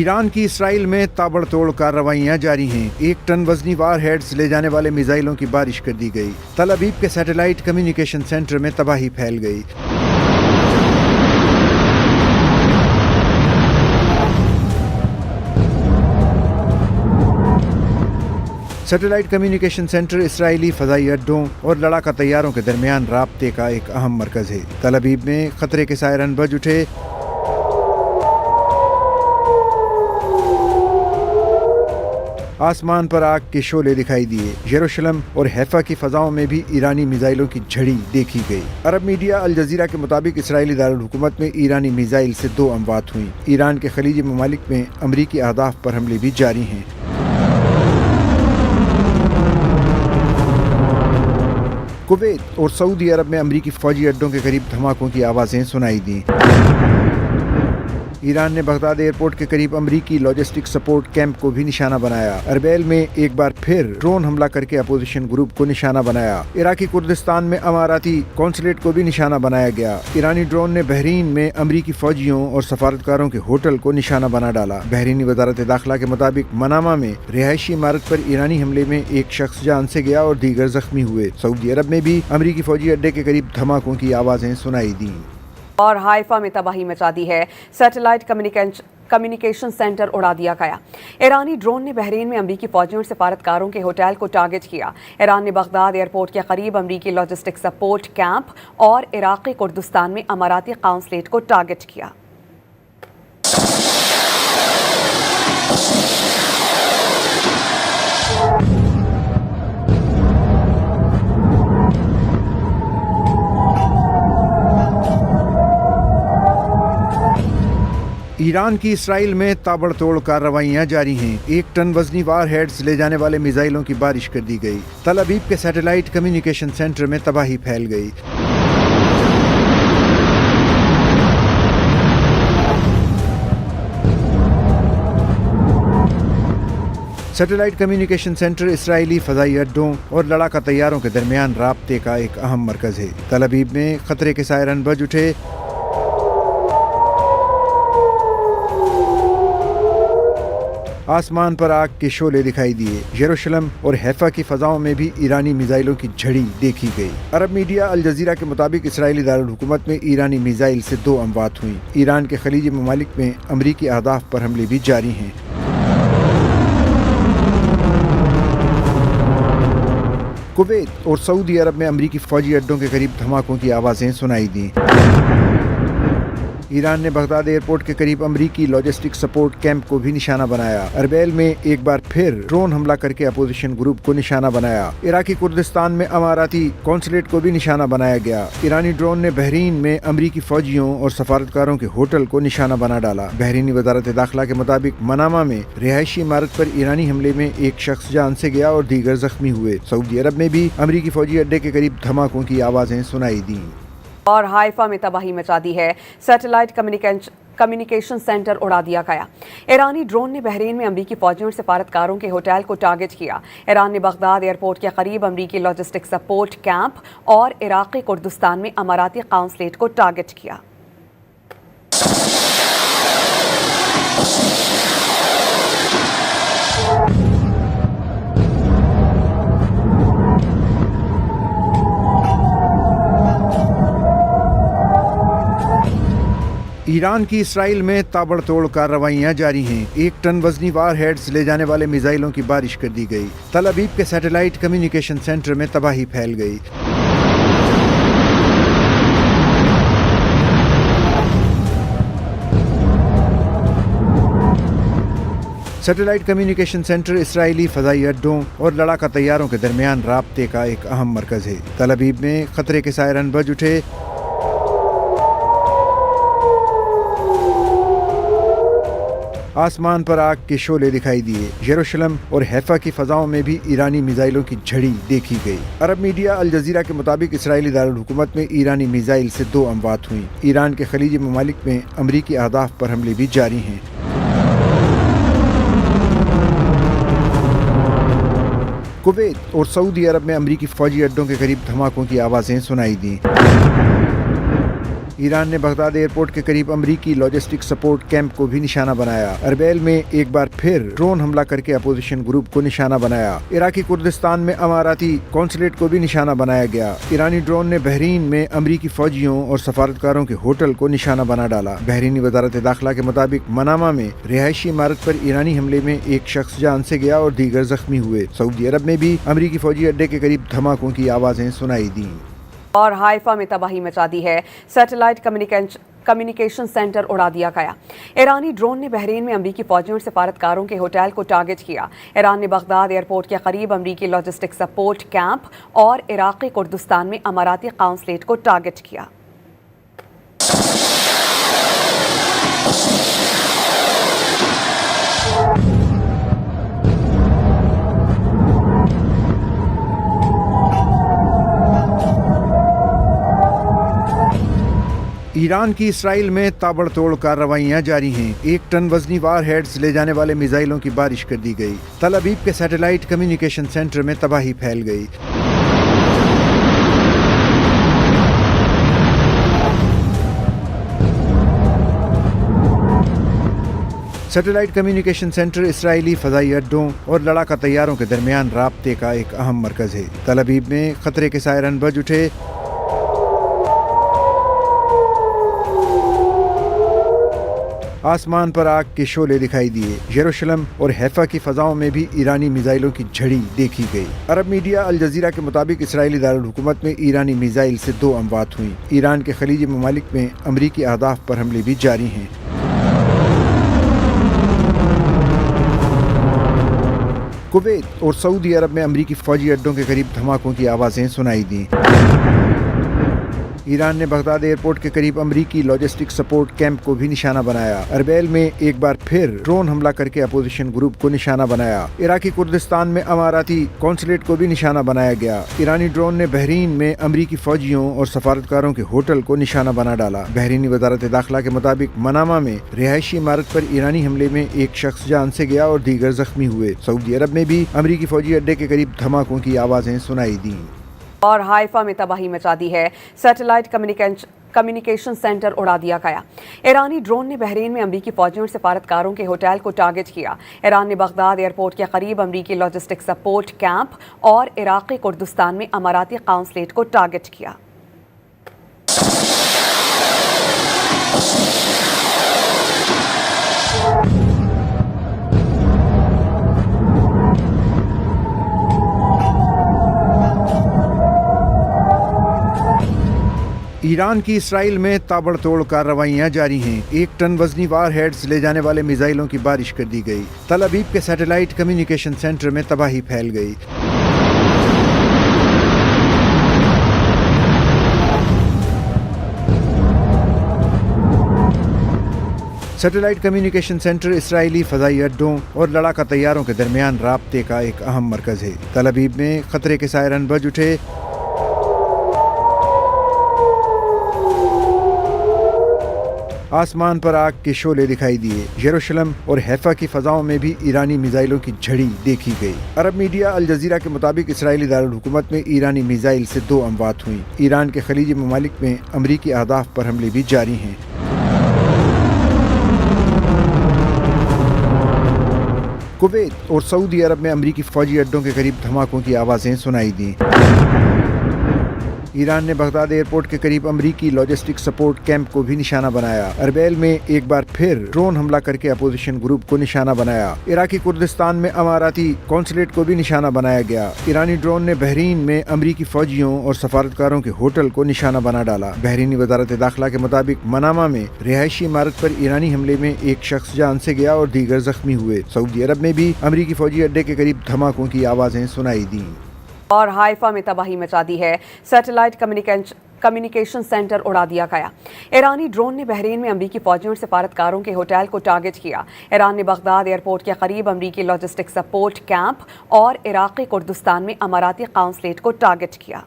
ایران کی اسرائیل میں تابڑتوڑ کارروائیاں جاری ہیں۔ 1 ٹن وزنی وار ہیڈز لے جانے والے میزائلوں کی بارش کر دی گئی۔ تل ابیب کے سیٹلائٹ کمیونیکیشن سینٹر میں تباہی پھیل گئی۔ سیٹلائٹ کمیونیکیشن سینٹر اسرائیلی فضائی اڈوں اور لڑاکا طیاروں کے درمیان رابطے کا ایک اہم مرکز ہے۔ تل ابیب میں خطرے کے سائرن بج اٹھے۔ آسمان پر آگ کے شعلے دکھائی دیے۔ یروشلم اور حیفا کی فضاؤں میں بھی ایرانی میزائلوں کی جھڑی دیکھی گئی۔ عرب میڈیا الجزیرہ کے مطابق اسرائیلی دارالحکومت میں ایرانی میزائل سے 2 اموات ہوئیں۔ ایران کے خلیجی ممالک میں امریکی اہداف پر حملے بھی جاری ہیں۔ کویت اور سعودی عرب میں امریکی فوجی اڈوں کے قریب دھماکوں کی آوازیں سنائی دیں۔ ایران نے بغداد ایئرپورٹ کے قریب امریکی لاجسٹک سپورٹ کیمپ کو بھی نشانہ بنایا۔ اربیل میں ایک بار پھر ڈرون حملہ کر کے اپوزیشن گروپ کو نشانہ بنایا۔ عراقی کردستان میں اماراتی قونصلیٹ کو بھی نشانہ بنایا گیا۔ ایرانی ڈرون نے بحرین میں امریکی فوجیوں اور سفارتکاروں کے ہوٹل کو نشانہ بنا ڈالا۔ بحرینی وزارت داخلہ کے مطابق منامہ میں رہائشی عمارت پر ایرانی حملے میں ایک شخص جان سے گیا اور دیگر زخمی ہوئے۔ سعودی عرب میں بھی امریکی فوجی اڈے کے قریب دھماکوں کی آوازیں سنائی دیں۔ اور حائفہ میں تباہی مچا دی ہے۔ سیٹلائٹ کمیونیکیشن سینٹر اڑا دیا گیا۔ ایرانی ڈرون نے بحرین میں امریکی فوجیوں اور سفارتکاروں کے ہوٹل کو ٹارگٹ کیا۔ ایران نے بغداد ایئرپورٹ کے قریب امریکی لاجسٹک سپورٹ کیمپ اور عراقی کردستان میں اماراتی قونصلیٹ کو ٹارگٹ کیا۔ ایران کی اسرائیل میں تابڑتوڑ کارروائیاں جاری ہیں۔ 1 ٹن وزنی وار ہیڈز لے جانے والے میزائلوں کی بارش کر دی گئی۔ تل ابیب کے سیٹلائٹ کمیونیکیشن سینٹر میں تباہی پھیل گئی۔ سیٹلائٹ کمیونیکیشن سینٹر اسرائیلی فضائی اڈوں اور لڑاکا طیاروں کے درمیان رابطے کا ایک اہم مرکز ہے۔ تل ابیب میں خطرے کے سائرن بج اٹھے۔ آسمان پر آگ کے شعلے دکھائی دیے۔ یروشلم اور حیفا کی فضاؤں میں بھی ایرانی میزائلوں کی جھڑی دیکھی گئی۔ عرب میڈیا الجزیرہ کے مطابق اسرائیلی دارالحکومت میں ایرانی میزائل سے 2 اموات ہوئیں۔ ایران کے خلیجی ممالک میں امریکی اہداف پر حملے بھی جاری ہیں۔ کویت اور سعودی عرب میں امریکی فوجی اڈوں کے قریب دھماکوں کی آوازیں سنائی دیں۔ ایران نے بغداد ایئرپورٹ کے قریب امریکی لاجسٹک سپورٹ کیمپ کو بھی نشانہ بنایا۔ اربیل میں ایک بار پھر ڈرون حملہ کر کے اپوزیشن گروپ کو نشانہ بنایا۔ عراقی کردستان میں اماراتی قونصلیٹ کو بھی نشانہ بنایا گیا۔ ایرانی ڈرون نے بحرین میں امریکی فوجیوں اور سفارتکاروں کے ہوٹل کو نشانہ بنا ڈالا۔ بحرینی وزارت داخلہ کے مطابق منامہ میں رہائشی عمارت پر ایرانی حملے میں ایک شخص جان سے گیا اور دیگر زخمی ہوئے۔ سعودی عرب میں بھی امریکی فوجی اڈے کے قریب دھماکوں کی آوازیں سنائی دیں۔ اور حائفہ میں تباہی مچا دی ہے۔ سیٹلائٹ کمیونیکیشن سینٹر اڑا دیا گیا۔ ایرانی ڈرون نے بحرین میں امریکی فوجیوں اور سفارتکاروں کے ہوٹل کو ٹارگٹ کیا۔ ایران نے بغداد ایئرپورٹ کے قریب امریکی لاجسٹک سپورٹ کیمپ اور عراقی کردستان میں اماراتی قونصلیٹ کو ٹارگٹ کیا۔ ایران کی اسرائیل میں تابڑتوڑ کارروائیاں جاری ہیں۔ 1 ٹن وزنی وار ہیڈز لے جانے والے میزائلوں کی بارش کر دی گئی۔ تل ابیب کے سیٹلائٹ کمیونیکیشن سینٹر میں تباہی پھیل گئی۔ سیٹلائٹ کمیونیکیشن سینٹر اسرائیلی فضائی اڈوں اور لڑاکا طیاروں کے درمیان رابطے کا ایک اہم مرکز ہے۔ تل ابیب میں خطرے کے سائرن بج اٹھے۔ آسمان پر آگ کے شعلے دکھائی دیے۔ یروشلم اور حیفا کی فضاؤں میں بھی ایرانی میزائلوں کی جھڑی دیکھی گئی۔ عرب میڈیا الجزیرہ کے مطابق اسرائیلی دارالحکومت میں ایرانی میزائل سے 2 اموات ہوئیں۔ ایران کے خلیجی ممالک میں امریکی اہداف پر حملے بھی جاری ہیں۔ کویت اور سعودی عرب میں امریکی فوجی اڈوں کے قریب دھماکوں کی آوازیں سنائی دیں۔ ईरान ने बगदाद एयरपोर्ट के करीब अमरीकी लॉजिस्टिक सपोर्ट कैंप को भी निशाना बनाया। अरबैल में एक बार फिर ड्रोन हमला करके अपोजिशन ग्रुप को निशाना बनाया। इराकी कुर्दिस्तान में अमाराती कौंसलेट को भी निशाना बनाया गया। ईरानी ड्रोन ने बहरीन में अमरीकी फौजियों और सफारतकारों के होटल को निशाना बना डाला। बहरीनी वजारत दाखिला के मुताबिक मनामा में रिहायशी इमारत पर ईरानी हमले में एक शख्स जान से गया और दीगर जख्मी हुए। सऊदी अरब में भी अमरीकी फौजी अड्डे के करीब धमाकों की आवाजें सुनाई दी। और हाइफा में तबाही मचा दी है। सैटेलाइट कम्युनिकेशन सेंटर उड़ा दिया गया। ईरानी ड्रोन ने बहरीन में अमरीकी फौजियों और सफारतकारों के होटल को टारगेट किया। ईरान ने बगदाद एयरपोर्ट के करीब अमरीकी लॉजिस्टिक सपोर्ट कैंप और इराकी कुर्दिस्तान में अमाराती कौंसलेट को टारगेट किया। ईरान की इसराइल में ताबड़तोड़ कार्रवाइयां जारी हैं। 1 टन वजनी वार हेड्स ले जाने वाले मिसाइलों की बारिश कर दी गई। तल अवीव के सैटेलाइट कम्युनिकेशन सेंटर में तबाही फैल गई। सैटेलाइट कम्युनिकेशन सेंटर इसराइली फजाई अड्डों और लड़ाका तैयारों के दरमियान राब्ते का एक अहम मरकज है। तल अवीव में खतरे के सायरन बज उठे। आसमान पर आग के शोले दिखाई दिए। यरूशलेम और हैफा की फजाओं में भी ईरानी मिसाइलों की झड़ी देखी गई। अरब मीडिया अल जजीरा के मुताबिक इसराइली दारुल हुकूमत में ईरानी मिसाइल से 2 अमवात हुई। ईरान के खलीजी ममालिक में अमरीकी अहदाफ पर हमले भी जारी हैं। कुवैत और सऊदी अरब में अमरीकी फौजी अड्डों के करीब धमाकों की आवाजें सुनाई दी। ईरान ने बगदाद एयरपोर्ट के करीब अमरीकी लॉजिस्टिक सपोर्ट कैंप को भी निशाना बनाया। अरबैल में एक बार फिर ड्रोन हमला करके अपोजिशन ग्रुप को निशाना बनाया। इराकी कुर्दिस्तान में अमाराती कौंसलेट को भी निशाना बनाया गया। ईरानी ड्रोन ने बहरीन में अमरीकी फौजियों और सफारतकारों के होटल को निशाना बना डाला। बहरीनी वजारत दाखिला के मुताबिक मनामा में रिहायशी इमारत पर ईरानी हमले में एक शख्स जान से गया और दीगर जख्मी हुए। सऊदी अरब में भी अमरीकी फौजी अड्डे के करीब धमाकों की आवाजें सुनाई दी। और हाइफा में तबाही मचा दी है। सैटेलाइट कम्युनिकेशन सेंटर उड़ा दिया गया। ईरानी ड्रोन ने बहरीन में अमरीकी फौजियों और सफारतकारों के होटल को टारगेट किया। ईरान ने बगदाद एयरपोर्ट के करीब अमरीकी लॉजिस्टिक सपोर्ट कैंप और इराकी कुर्दिस्तान में अमाराती कौंसलेट को टारगेट किया। ईरान की इसराइल में ताबड़तोड़ कार्रवाइयां जारी हैं। 1 टन वजनी वार हेड्स ले जाने वाले मिसाइलों की बारिश कर दी गई। तल अवीव के सैटेलाइट कम्युनिकेशन सेंटर में तबाही फैल गई। सैटेलाइट कम्युनिकेशन सेंटर इसराइली फजाई अड्डों और लड़ाका तैयारों के दरमियान राब्ते का एक अहम मरकज है। तल अवीव में खतरे के सायरन बज उठे। आसमान पर आग के शोले दिखाई दिए। यरूशलेम और हैफा की फजाओं में भी ईरानी मिसाइलों की झड़ी देखी गई। अरब मीडिया अल जजीरा के मुताबिक इसराइली दारुल हुकूमत में ईरानी मिसाइल से 2 अमवात हुई। ईरान के खलीजी ममालिक में अमरीकी अहदाफ पर हमले भी जारी हैं। कुवैत और सऊदी अरब में अमरीकी फौजी अड्डों के करीब धमाकों की आवाजें सुनाई दी। ईरान ने बगदाद एयरपोर्ट के करीब अमरीकी लॉजिस्टिक सपोर्ट कैंप को भी निशाना बनाया। अरबैल में एक बार फिर ड्रोन हमला करके अपोजिशन ग्रुप को निशाना बनाया। इराकी कुर्दिस्तान में अमाराती कौंसलेट को भी निशाना बनाया गया। ईरानी ड्रोन ने बहरीन में अमरीकी फौजियों और सफारतकारों के होटल को निशाना बना डाला। बहरीनी वजारत दाखिला के मुताबिक मनामा में रिहायशी इमारत पर ईरानी हमले में एक शख्स जान से गया और दीगर जख्मी हुए। सऊदी अरब में भी अमरीकी फौजी अड्डे के करीब धमाकों की आवाजें सुनाई दी। और हाइफा में तबाही मचा दी है। सैटेलाइट कम्युनिकेशन सेंटर उड़ा दिया गया। ईरानी ड्रोन ने बहरीन में अमरीकी फौजियों और सफारतकारों के होटल को टारगेट किया। ईरान ने बगदाद एयरपोर्ट के करीब अमरीकी लॉजिस्टिक सपोर्ट कैंप और इराकी कुर्दिस्तान में अमाराती कौंसलेट को टारगेट किया।